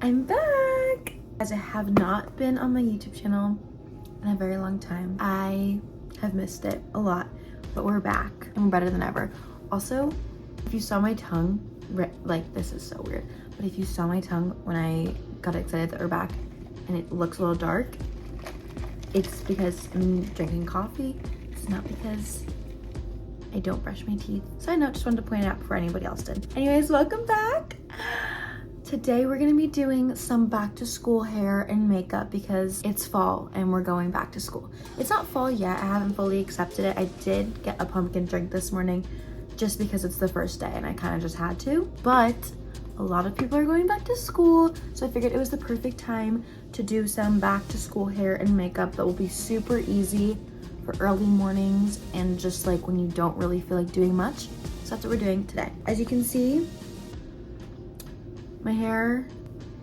I'm back! As I have not been on my YouTube channel in a very long time. I have missed it a lot, but we're back and we're better than ever. Also, if you saw my tongue, like this is so weird, but if you saw my tongue when I got excited that we're back and it looks a little dark, it's because I'm drinking coffee. It's not because I don't brush my teeth. So I know, just wanted to point it out before anybody else did. Anyways, welcome back. Today we're gonna be doing some back to school hair and makeup because it's fall and we're going back to school. It's not fall yet, I haven't fully accepted it. I did get a pumpkin drink this morning just because it's the first day and I kind of just had to. But a lot of people are going back to school, so I figured it was the perfect time to do some back to school hair and makeup that will be super easy for early mornings and just like when you don't really feel like doing much. So that's what we're doing today. As you can see, my hair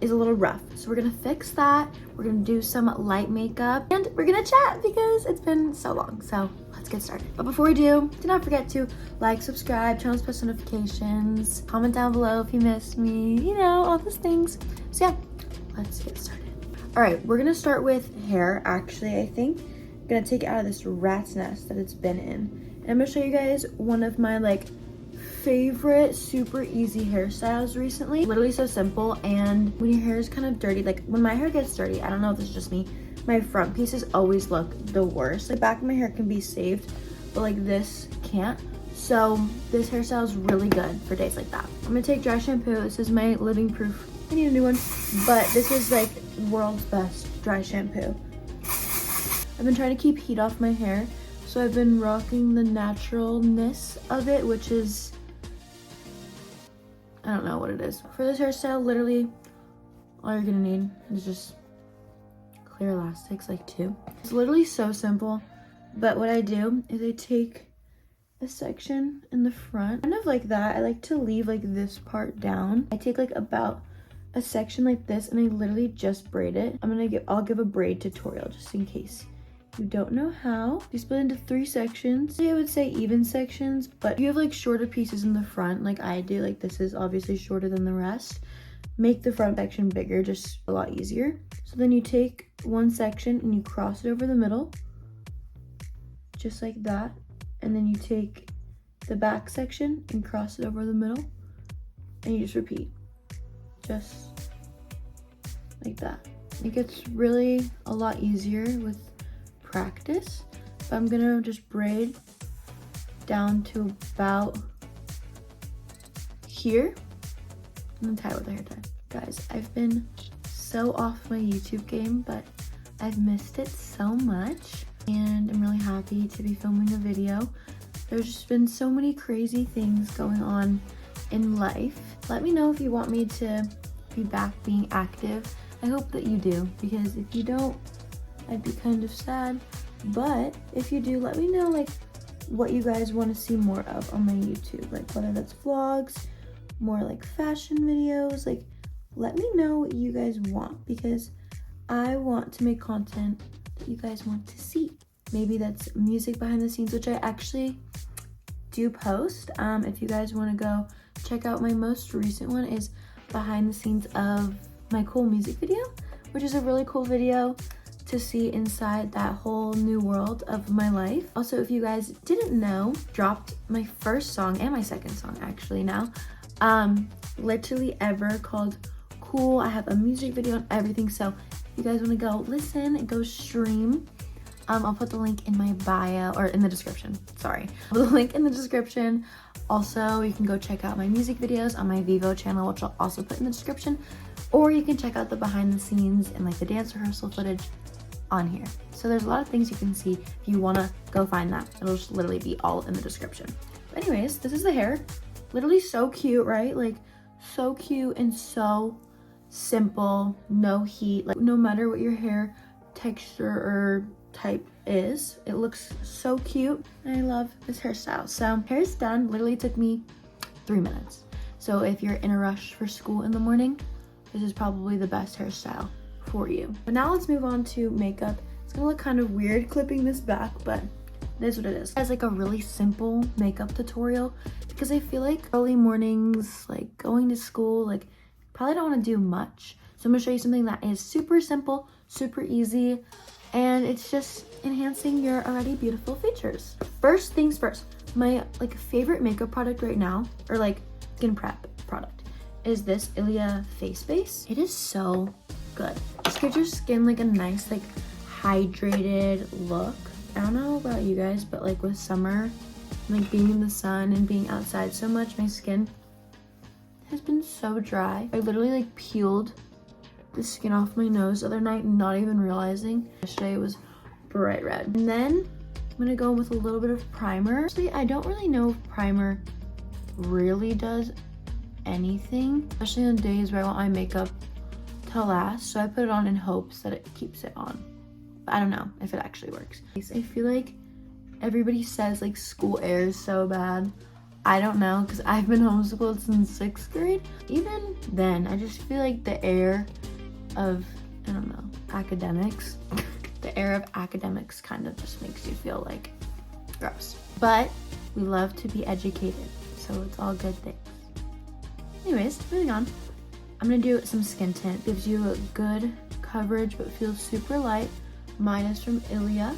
is a little rough, so we're gonna fix that. We're gonna do some light makeup and we're gonna chat because it's been so long. So let's get started. But before we do not forget to like, subscribe, turn on post notifications, comment down below if you missed me, you know, all those things. So yeah, let's get started. All right, we're gonna start with hair. Actually, I think I'm gonna take it out of this rat's nest that it's been in. And I'm gonna show you guys one of my like favorite super easy hairstyles recently. Literally so simple, and when your hair is kind of dirty, like when my hair gets dirty, I don't know if it's just me, my front pieces always look the worst. The back of my hair can be saved, but like this can't. So this hairstyle is really good for days like that. I'm gonna take dry shampoo. This is my living proof. I need a new one, but this is like world's best dry shampoo. I've been trying to keep heat off my hair, so I've been rocking the naturalness of it, which is, I don't know what it is. For this hairstyle, literally all you're gonna need is just clear elastics, like 2. It's literally so simple, but what I do is I take a section in the front, kind of like that. I like to leave like this part down. I take like about a section like this and I literally just braid it. I'll give a braid tutorial just in case you don't know how. You split into 3 sections. I would say even sections, but you have like shorter pieces in the front like I do. Like this is obviously shorter than the rest. Make the front section bigger, just a lot easier. So then you take one section and you cross it over the middle, just like that. And then you take the back section and cross it over the middle, and you just repeat, just like that. It gets really a lot easier with practice, but I'm gonna just braid down to about here and then tie it with a hair tie. Guys, I've been so off my YouTube game, but I've missed it so much and I'm really happy to be filming a video. There's just been so many crazy things going on in life. Let me know if you want me to be back being active. I hope that you do, because if you don't, I'd be kind of sad. But if you do, let me know like what you guys want to see more of on my YouTube, like whether that's vlogs, more like fashion videos. Like let me know what you guys want, because I want to make content that you guys want to see. Maybe that's music behind the scenes, which I actually do post. If you guys want to go check out my most recent one, is behind the scenes of my cool music video, which is a really cool video to see inside that whole new world of my life. Also, if you guys didn't know, dropped my first song and my second song actually now, literally ever, called Cool. I have a music video and everything, so if you guys want to go listen and go stream, I'll put the link in my bio, or in the description, sorry. I'll put the link in the description. Also, you can go check out my music videos on my Vivo channel, which I'll also put in the description, or you can check out the behind the scenes and like the dance rehearsal footage on here. So there's a lot of things you can see if you want to go find that. It'll just literally be all in the description. But anyways, this is the hair. Literally so cute, right? Like so cute and so simple, no heat. Like no matter what your hair texture or type is, it looks so cute and I love this hairstyle. So hair's done. Literally took me 3 minutes. So if you're in a rush for school in the morning, this is probably the best hairstyle for you. But now let's move on to makeup. It's gonna look kind of weird clipping this back, but it is what it is. It's like a really simple makeup tutorial because I feel like early mornings, like going to school, like probably don't want to do much. So I'm gonna show you something that is super simple, super easy, and it's just enhancing your already beautiful features. First things first, my like favorite makeup product right now, or like skin prep product, is this Ilia face base. It is so good. Just gives your skin like a nice like hydrated look. I don't know about you guys, but like with summer, like being in the sun and being outside so much, my skin has been so dry. I literally like peeled the skin off my nose the other night, not even realizing. Yesterday it was bright red. And then I'm gonna go in with a little bit of primer. Actually, I don't really know if primer really does anything, especially on days where I want my makeup to last. So I put it on in hopes that it keeps it on. But I don't know if it actually works. I feel like everybody says like school air is so bad. I don't know, because I've been homeschooled since 6th grade. Even then, I just feel like the air of, I don't know, academics, the air of academics kind of just makes you feel like gross. But we love to be educated, so it's all good things. Anyways, moving on. I'm gonna do some skin tint. Gives you a good coverage, but feels super light. Mine is from Ilia,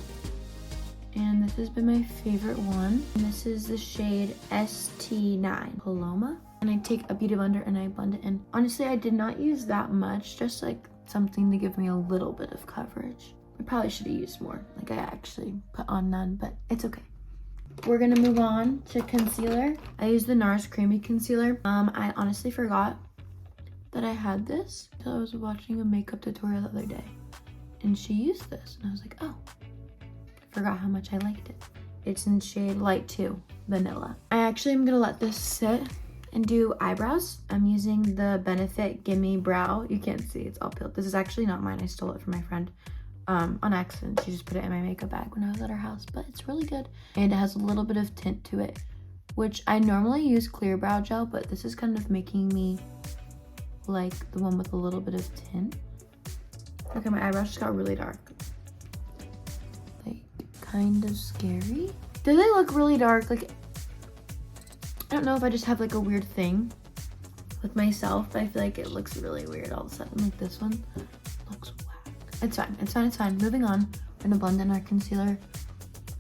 and this has been my favorite one. And this is the shade ST9 Paloma. And I take a beauty blender and I blend it in. Honestly, I did not use that much, just like something to give me a little bit of coverage. I probably should have used more. Like I actually put on none, but it's okay. We're gonna move on to concealer. I use the NARS Creamy Concealer. I honestly forgot that I had this until I was watching a makeup tutorial the other day. And she used this, and I was like, oh, forgot how much I liked it. It's in shade Light 2, Vanilla. I actually am gonna let this sit and do eyebrows. I'm using the Benefit Gimme Brow. You can't see, it's all peeled. This is actually not mine, I stole it from my friend on accident. She just put it in my makeup bag when I was at her house, but it's really good. And it has a little bit of tint to it, which I normally use clear brow gel, but this is kind of making me like the one with a little bit of tint. Okay, my eyebrows just got really dark. Like, kind of scary. Do they look really dark? Like, I don't know if I just have like a weird thing with myself, but I feel like it looks really weird all of a sudden. Like this one looks whack. It's fine, it's fine, it's fine. Moving on, we're gonna blend in our concealer.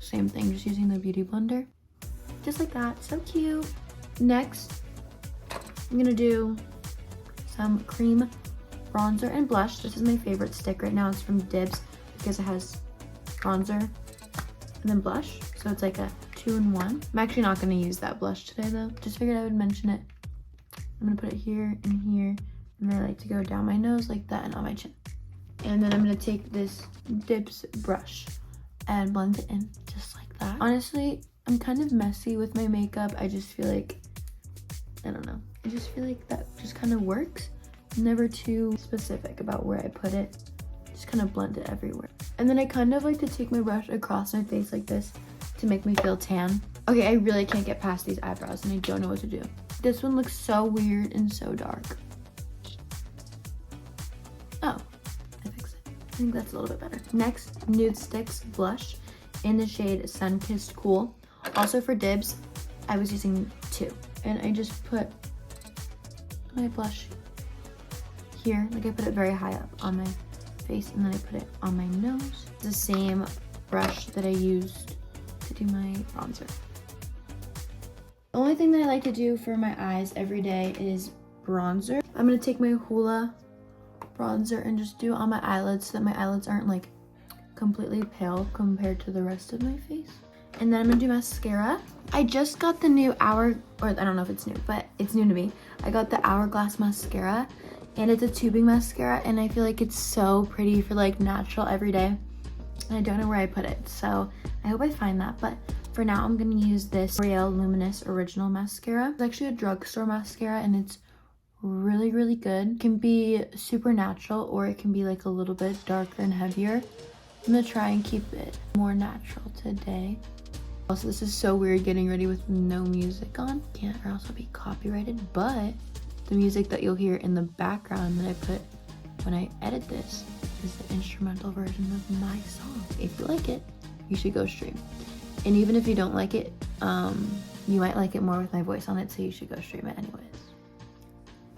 Same thing, just using the beauty blender. Just like that, so cute. Next, I'm gonna do some cream bronzer and blush. This is my favorite stick right now. It's from Dibs because it has bronzer and then blush. So it's like a 2-in-1. I'm actually not gonna use that blush today though. Just figured I would mention it. I'm gonna put it here and here. And I like to go down my nose like that and on my chin. And then I'm gonna take this Dibs brush and blend it in just like that. Honestly, I'm kind of messy with my makeup. I just feel like, I don't know. I just feel like that just kind of works. Never too specific about where I put it. Just kind of blend it everywhere. And then I kind of like to take my brush across my face like this to make me feel tan. Okay, I really can't get past these eyebrows and I don't know what to do. This one looks so weird and so dark. Oh, I fixed it. I think that's a little bit better. Next, Nude Sticks blush in the shade Sun Kissed Cool. Also for Dibs, I was using 2. And I just put my blush here, like I put it very high up on my face and then I put it on my nose. It's the same brush that I used to do my bronzer. The only thing that I like to do for my eyes every day is bronzer. I'm gonna take my Hoola bronzer and just do it on my eyelids so that my eyelids aren't like completely pale compared to the rest of my face. And then I'm gonna do mascara. I just got the new or I don't know if it's new, but it's new to me. I got the Hourglass mascara. And it's a tubing mascara, and I feel like it's so pretty for like natural everyday. And I don't know where I put it, so I hope I find that. But for now, I'm gonna use this L'Oreal Luminous Original Mascara. It's actually a drugstore mascara, and it's really, really good. It can be super natural, or it can be like a little bit darker and heavier. I'm gonna try and keep it more natural today. Also, this is so weird getting ready with no music on. Can't, or else I'll be copyrighted, but the music that you'll hear in the background that I put when I edit this is the instrumental version of my song. If you like it, you should go stream. And even if you don't like it, you might like it more with my voice on it, so you should go stream it anyways.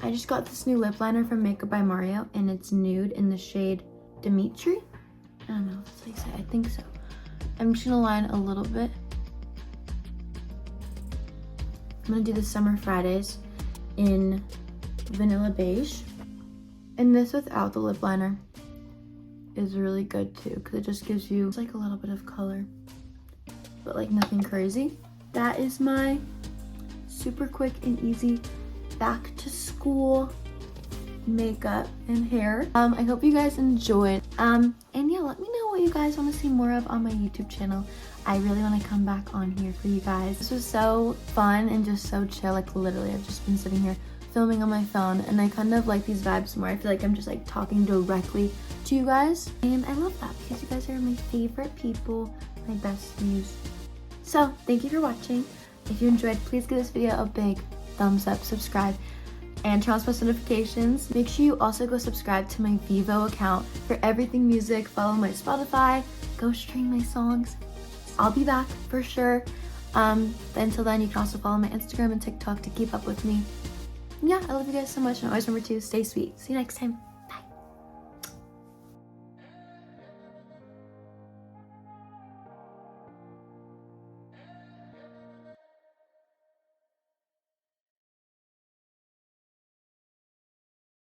I just got this new lip liner from Makeup by Mario, and it's nude in the shade Dimitri. I don't know if that's how you say it. I think so. I'm just gonna line a little bit. I'm gonna do the Summer Fridays in Vanilla Beige. And this without the lip liner is really good too, because it just gives you, it's like a little bit of color, but like nothing crazy. That is my super quick and easy back to school makeup and hair. I hope you guys enjoyed. And yeah, let me know what you guys want to see more of on my YouTube channel. I really want to come back on here for you guys. This was so fun and just so chill. Like literally, I've just been sitting here filming on my phone, and I kind of like these vibes more. I feel like I'm just like talking directly to you guys, and I love that because you guys are my favorite people, my best muse. So thank you for watching. If you enjoyed, please give this video a big thumbs up, subscribe, and turn on post notifications. Make sure you also go subscribe to my Vivo account for everything music. Follow my Spotify, go stream my songs. I'll be back for sure. Until then, you can also follow my Instagram and TikTok to keep up with me. Yeah, I love you guys so much, and always remember to stay sweet. See you next time.